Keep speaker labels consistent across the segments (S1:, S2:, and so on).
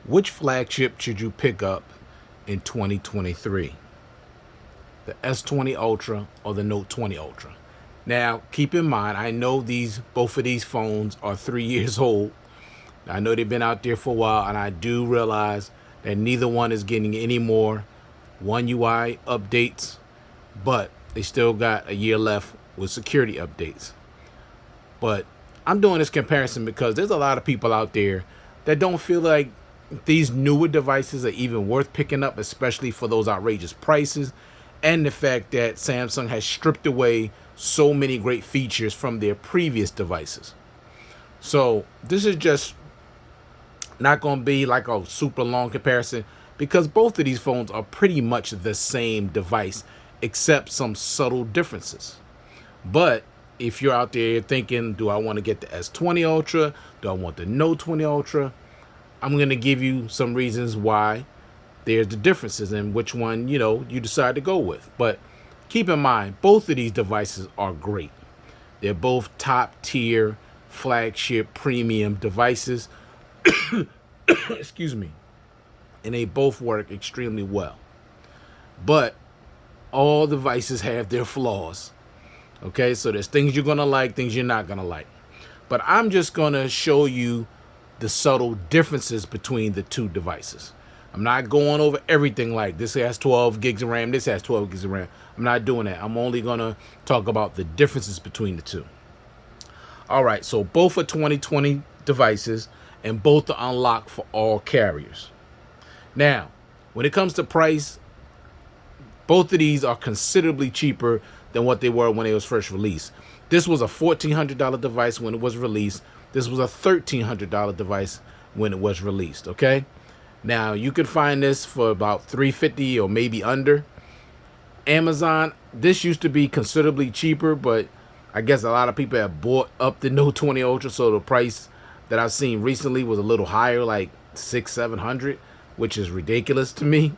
S1: Which flagship should you pick up in 2023? The S20 Ultra or the Note 20 Ultra? Now, keep in mind, I know both of these phones are 3 years old. I know they've been out there for a while, and I do realize that neither one is getting any more One UI updates, but they still got a year left with security updates. But I'm doing this comparison because there's a lot of people out there that don't feel like these newer devices are even worth picking up, especially for those outrageous prices and the fact that Samsung has stripped away so many great features from their previous devices. So this is just not going to be like a super long comparison because both of these phones are pretty much the same device except some subtle differences. But if you're out there thinking, do I want to get the S20 Ultra? Do I want the Note 20 Ultra? I'm going to give you some reasons why there's the differences and which one, you decide to go with. But keep in mind, both of these devices are great. They're both top tier flagship premium devices. Excuse me. And they both work extremely well. But all devices have their flaws. Okay, so there's things you're going to like, things you're not going to like. But I'm just going to show you the subtle differences between the two devices. I'm not going over everything like this has 12 gigs of RAM, this has 12 gigs of RAM. I'm not doing that. I'm only going to talk about the differences between the two. All right, so both are 2020 devices and both are unlocked for all carriers. Now, when it comes to price, both of these are considerably cheaper than what they were when they was first released. This was a $1,400 device when it was released. This was a $1,300 device when it was released, okay? Now, you can find this for about $350 or maybe under. Amazon, this used to be considerably cheaper, but I guess a lot of people have bought up the Note 20 Ultra, so the price that I've seen recently was a little higher, like $600-700, which is ridiculous to me.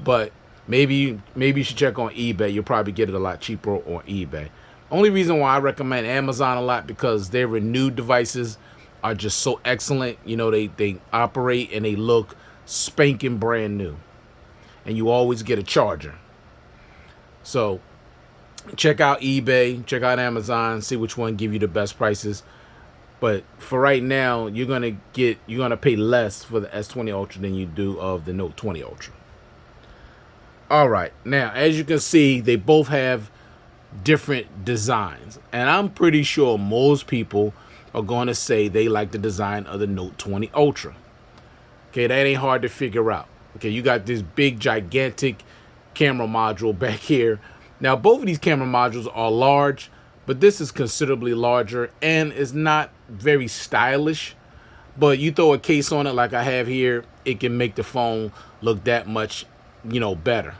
S1: But maybe you should check on eBay. You'll probably get it a lot cheaper on eBay. Only reason why I recommend Amazon a lot because their renewed devices are just so excellent. They operate and they look spanking brand new. And you always get a charger. So check out eBay, check out Amazon, see which one give you the best prices. But for right now, you're gonna pay less for the S20 Ultra than you do of the Note 20 Ultra. All right, now as you can see, they both have different designs, and I'm pretty sure most people are going to say they like the design of the Note 20 Ultra. Okay, that ain't hard to figure out. Okay, you got this big gigantic camera module back here. Now both of these camera modules are large, but this is considerably larger and is not very stylish. But you throw a case on it like I have here, it can make the phone look that much better.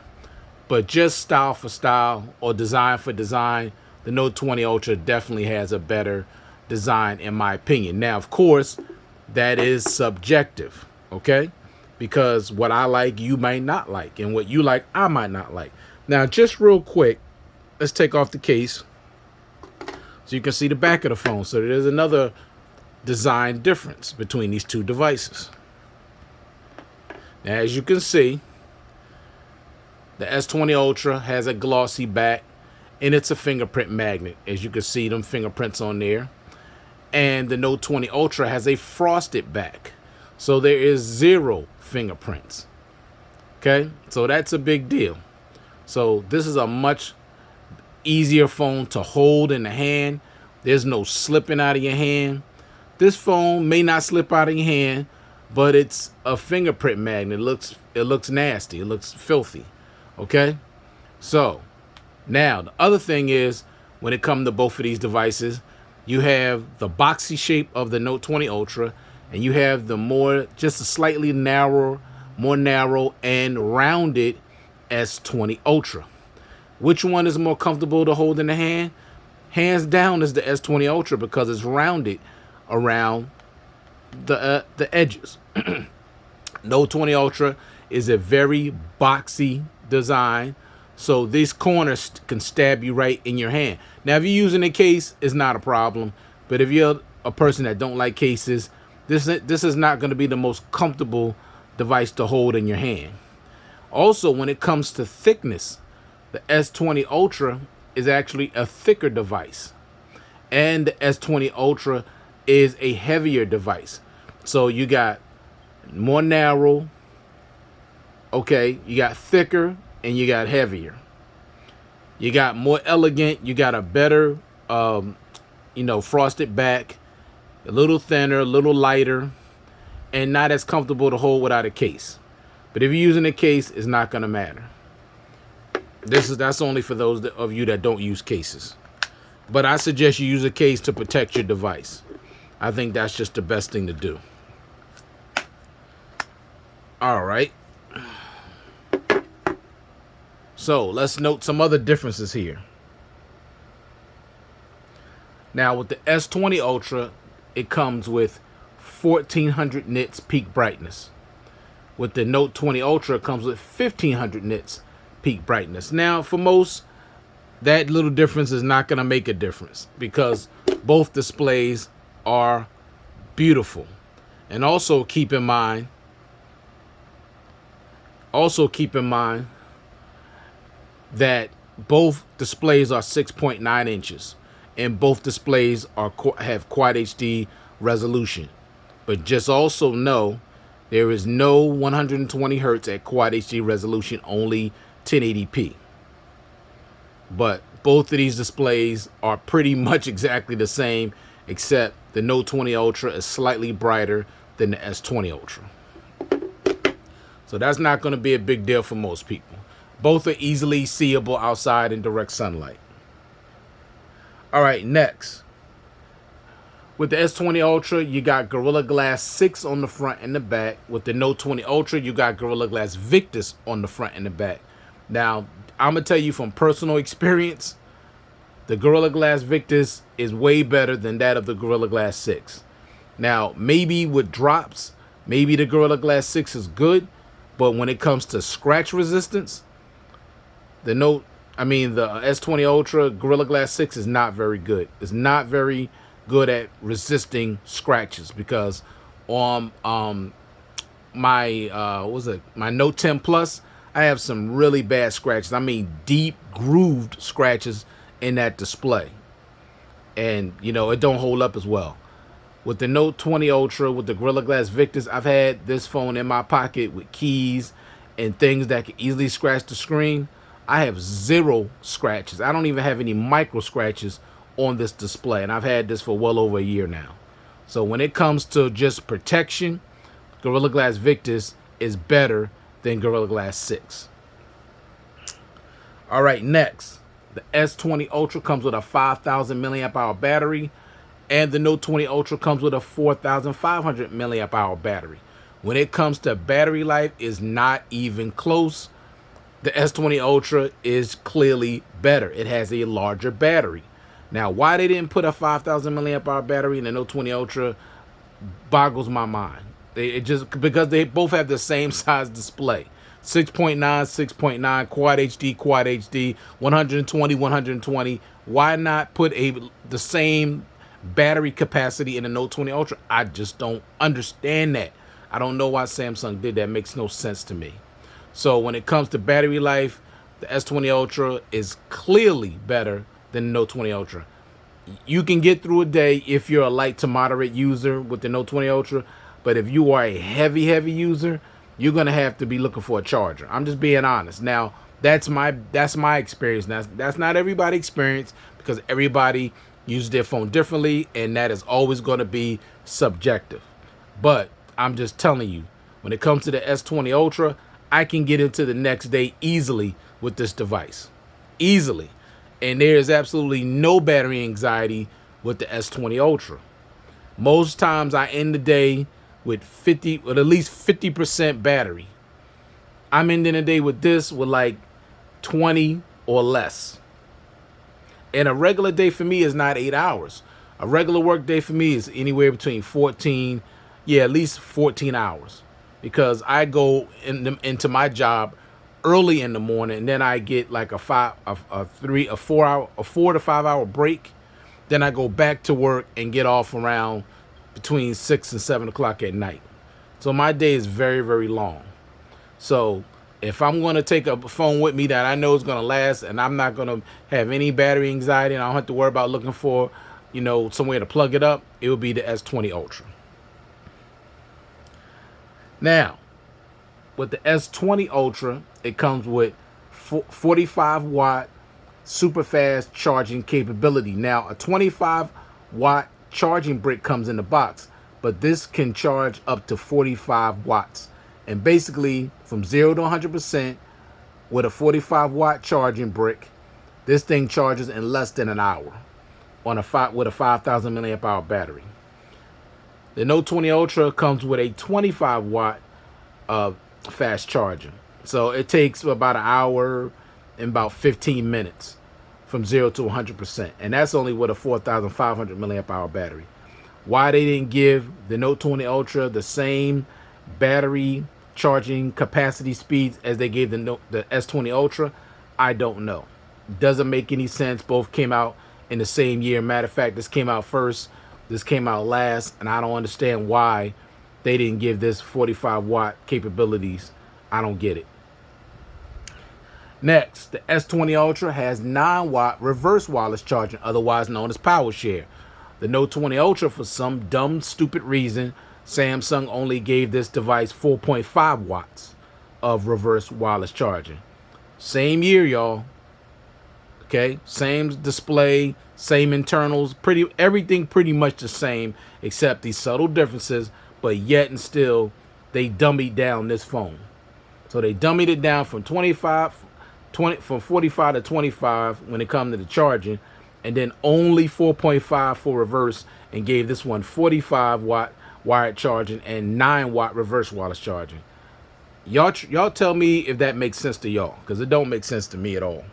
S1: But just style for style or design for design, the Note 20 Ultra definitely has a better design in my opinion. Now, of course, that is subjective, okay? Because what I like, you might not like, and what you like, I might not like. Now, just real quick, let's take off the case so you can see the back of the phone. So there's another design difference between these two devices. Now, as you can see, the S20 Ultra has a glossy back, and it's a fingerprint magnet. As you can see, them fingerprints on there. And the Note 20 Ultra has a frosted back, so there is 0 fingerprints. Okay, so that's a big deal. So this is a much easier phone to hold in the hand. There's no slipping out of your hand. This phone may not slip out of your hand, but it's a fingerprint magnet. It looks nasty. It looks filthy. Okay, so now the other thing is when it comes to both of these devices, you have the boxy shape of the Note 20 Ultra, and you have the just a slightly more narrow and rounded S20 Ultra. Which one is more comfortable to hold in the hand? Hands down is the S20 Ultra because it's rounded around the edges. Note 20 Ultra is a very boxy design, so these corners can stab you right in your hand. Now, if you're using a case, it's not a problem, but if you're a person that don't like cases, This is not going to be the most comfortable device to hold in your hand. Also, when it comes to thickness, the S20 Ultra is actually a thicker device, and the S20 Ultra is a heavier device. So you got more narrow, okay, you got thicker, and you got heavier. You got more elegant, you got a better frosted back, a little thinner, a little lighter, and not as comfortable to hold without a case. But if you're using a case, it's not going to matter. That's only for those of you that don't use cases. But I suggest you use a case to protect your device. I think that's just the best thing to do. All right. So let's note some other differences here. Now with the S20 Ultra, it comes with 1400 nits peak brightness. With the Note 20 Ultra, it comes with 1500 nits peak brightness. Now for most, that little difference is not going to make a difference because both displays are beautiful. And also keep in mind that both displays are 6.9 inches and both displays have Quad HD resolution. But just also know there is no 120 hertz at Quad HD resolution, only 1080p. But both of these displays are pretty much exactly the same, except the Note 20 Ultra is slightly brighter than the S20 Ultra. So that's not going to be a big deal for most people. Both are easily seeable outside in direct sunlight. All right, next. With the S20 Ultra, you got Gorilla Glass 6 on the front and the back. With the Note 20 Ultra, you got Gorilla Glass Victus on the front and the back. Now, I'm going to tell you from personal experience, the Gorilla Glass Victus is way better than that of the Gorilla Glass 6. Now, maybe with drops, maybe the Gorilla Glass 6 is good, but when it comes to scratch resistance, the S20 Ultra Gorilla Glass 6 is not very good. It's not very good at resisting scratches because on my Note 10 Plus, I have some really bad scratches. I mean, deep grooved scratches in that display. And, it don't hold up as well. With the Note 20 Ultra, with the Gorilla Glass Victus, I've had this phone in my pocket with keys and things that can easily scratch the screen. I have 0 scratches. I don't even have any micro scratches on this display. And I've had this for well over a year now. So when it comes to just protection, Gorilla Glass Victus is better than Gorilla Glass 6. All right, next. The S20 Ultra comes with a 5,000 milliamp hour battery, and the Note 20 Ultra comes with a 4,500 milliamp hour battery. When it comes to battery life, is not even close. The S20 Ultra is clearly better. It has a larger battery. Now, why they didn't put a 5,000 milliamp hour battery in the Note 20 Ultra boggles my mind. Because they both have the same size display. 6.9, 6.9, Quad HD, 120, 120. Why not put the same battery capacity in the Note 20 Ultra? I just don't understand that. I don't know why Samsung did that. It makes no sense to me. So when it comes to battery life, the S20 Ultra is clearly better than the Note 20 Ultra. You can get through a day if you're a light to moderate user with the Note 20 Ultra, but if you are a heavy user, you're gonna have to be looking for a charger. I'm just being honest. Now, that's my experience. That's not everybody's experience because everybody uses their phone differently, and that is always going to be subjective. But I'm just telling you, when it comes to the S20 Ultra, I can get into the next day easily with this device. Easily. And there is absolutely no battery anxiety with the S20 Ultra. Most times I end the day with at least 50% battery. I'm ending the day with this with like 20 or less. And a regular day for me is not 8 hours. A regular work day for me is anywhere between at least 14 hours. Because I go into my job early in the morning, and then I get like a 4 to 5 hour break. Then I go back to work and get off around between 6 and 7 o'clock at night. So my day is very, very long. So if I'm going to take a phone with me that I know is going to last and I'm not going to have any battery anxiety and I don't have to worry about looking for, somewhere to plug it up, it will be the S20 Ultra. Now, with the S20 Ultra, it comes with 45 watt super fast charging capability. Now, a 25 watt charging brick comes in the box, but this can charge up to 45 watts. And basically, from 0 to 100% with a 45 watt charging brick, this thing charges in less than an hour with a 5,000 milliamp hour battery. The Note 20 Ultra comes with a 25 watt fast charger. So it takes about an hour and about 15 minutes from 0 to 100%. And that's only with a 4,500 milliamp hour battery. Why they didn't give the Note 20 Ultra the same battery charging capacity speeds as they gave the S20 Ultra, I don't know. Doesn't make any sense. Both came out in the same year. Matter of fact, this came out first, this came out last, and I don't understand why they didn't give this 45 watt capabilities. I don't get it. Next, the S20 Ultra has 9 watt reverse wireless charging, otherwise known as power share. The Note 20 Ultra, for some dumb, stupid reason, Samsung only gave this device 4.5 watts of reverse wireless charging. Same year, y'all. Okay, same display, same internals, everything pretty much the same, except these subtle differences, but yet and still, they dummied down this phone. So they dummied it down from 45 to 25 when it comes to the charging, and then only 4.5 for reverse, and gave this one 45 watt wired charging and 9 watt reverse wireless charging. Y'all tell me if that makes sense to y'all, because it don't make sense to me at all.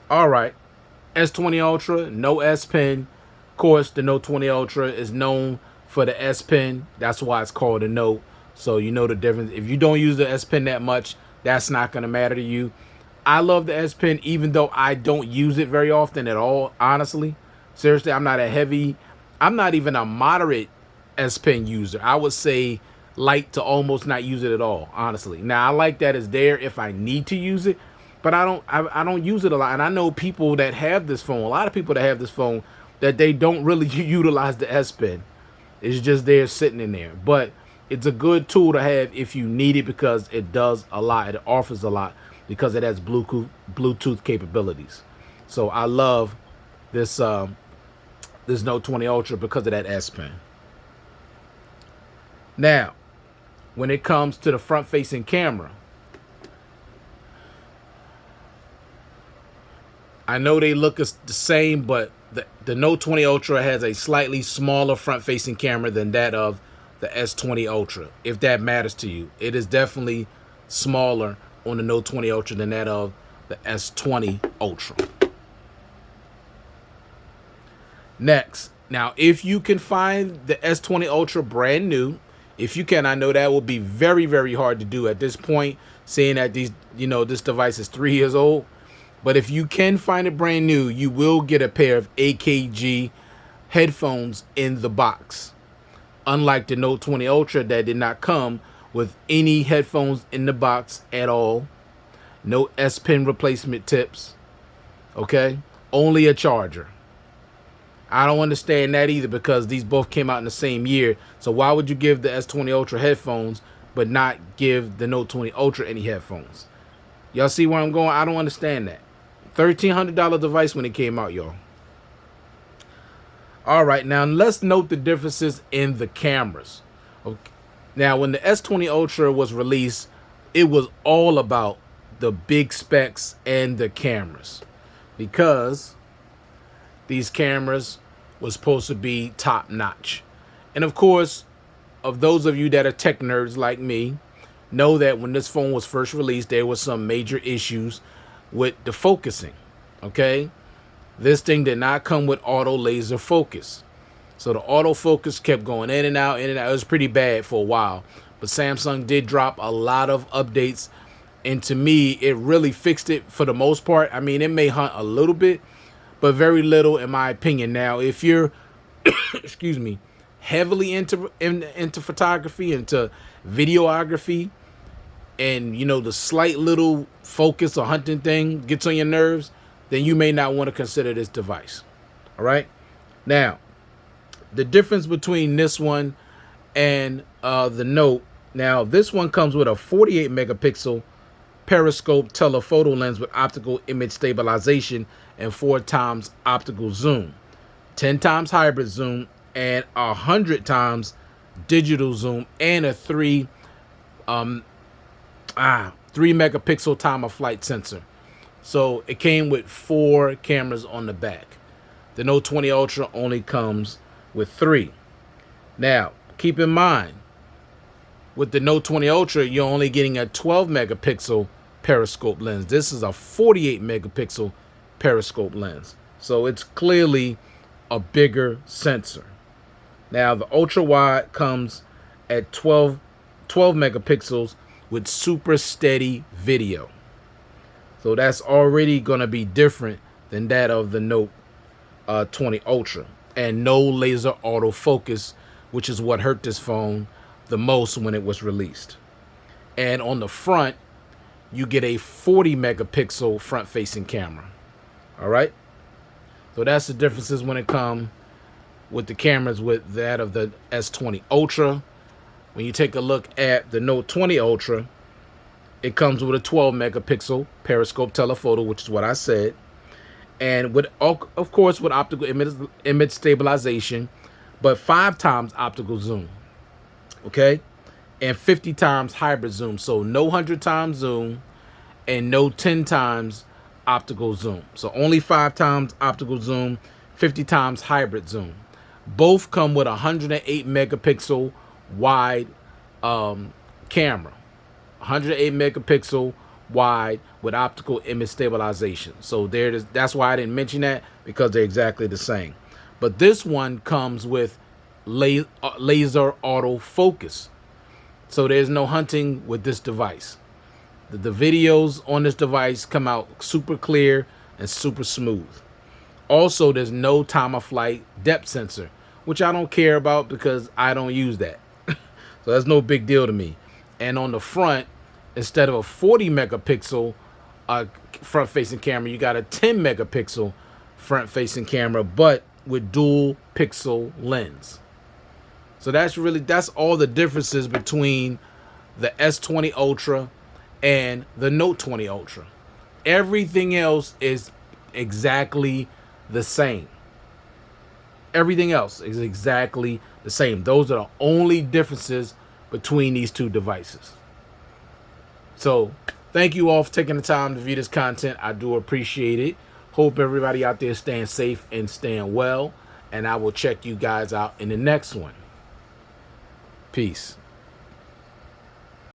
S1: All right, S20 Ultra, no S Pen. Of course, the Note 20 Ultra is known for the S Pen. That's why it's called a Note. So you know the difference. If you don't use the S Pen that much, that's not going to matter to you. I love the S Pen, even though I don't use it very often at all, honestly. Seriously, I'm not even a moderate S Pen user. I would say light to almost not use it at all, honestly. Now, I like that it's there if I need to use it, but I don't use it a lot. And I know people that have this phone, a lot of people that have this phone, that they don't really utilize the S Pen. It's just there sitting in there. But it's a good tool to have if you need it, because it does a lot. It offers a lot because it has Bluetooth capabilities. So I love this this Note 20 Ultra because of that S Pen. Now, when it comes to the front-facing camera, I know they look the same, but the Note 20 Ultra has a slightly smaller front-facing camera than that of the S20 Ultra, if that matters to you. It is definitely smaller on the Note 20 Ultra than that of the S20 Ultra. Next, now if you can find the S20 Ultra brand new, if you can, I know that will be very, very hard to do at this point, seeing that this device is 3 years old. But if you can find it brand new, you will get a pair of AKG headphones in the box. Unlike the Note 20 Ultra that did not come with any headphones in the box at all. No S Pen replacement tips. Okay? Only a charger. I don't understand that either, because these both came out in the same year. So why would you give the S20 Ultra headphones but not give the Note 20 Ultra any headphones? Y'all see where I'm going? I don't understand that. $1,300 device when it came out, y'all. All right, now let's note the differences in the cameras. Okay. Now, when the S20 Ultra was released, it was all about the big specs and the cameras, because these cameras was supposed to be top notch. And of course, of those of you that are tech nerds like me, know that when this phone was first released, there was some major issues with the focusing. Okay, this thing did not come with auto laser focus, so the autofocus kept going in and out, in and out. It was pretty bad for a while, but Samsung did drop a lot of updates, and to me, it really fixed it for the most part. I mean, it may hunt a little bit, but very little in my opinion. Now, if you're excuse me, heavily into photography, into videography, and you know the slight little focus or hunting thing gets on your nerves, then you may not want to consider this device. All right. Now, the difference between this one and the Note. Now, this one comes with a 48 megapixel periscope telephoto lens with optical image stabilization and 4 times optical zoom, 10 times hybrid zoom, and 100 times digital zoom, and a 3 megapixel time of flight sensor. So it came with 4 cameras on the back. The Note 20 Ultra only comes with 3. Now, keep in mind, with the Note 20 Ultra, you're only getting a 12 megapixel periscope lens. This is a 48 megapixel periscope lens. So it's clearly a bigger sensor. Now, the ultra wide comes at 12 megapixels with super steady video. So that's already going to be different than that of the Note 20 Ultra. And no laser autofocus, which is what hurt this phone the most when it was released. And on the front, you get a 40 megapixel front facing camera. All right. So that's the differences when it comes with the cameras with that of the S20 Ultra. When you take a look at the Note 20 Ultra, it comes with a 12 megapixel periscope telephoto, which is what I said. And with, of course, with optical image stabilization, but 5 times optical zoom. Okay. And 50 times hybrid zoom. So no 100 times zoom and no 10 times optical zoom. So only 5 times optical zoom, 50 times hybrid zoom. Both come with a 108 megapixel wide camera. 108 megapixel wide with optical image stabilization. So that's why I didn't mention that, because they're exactly the same. But this one comes with laser autofocus. So there's no hunting with this device. The videos on this device come out super clear and super smooth. Also, there's no time of flight depth sensor, which I don't care about because I don't use that. So that's no big deal to me. And on the front, instead of a 40 megapixel front facing camera, you got a 10 megapixel front facing camera, but with dual pixel lens. So that's all the differences between the S20 Ultra and the Note 20 Ultra. Everything else is exactly the same. Everything else is exactly the same. Those are the only differences between these two devices. So thank you all for taking the time to view this content. I do appreciate it. Hope everybody out there staying safe and staying well. And I will check you guys out in the next one. Peace.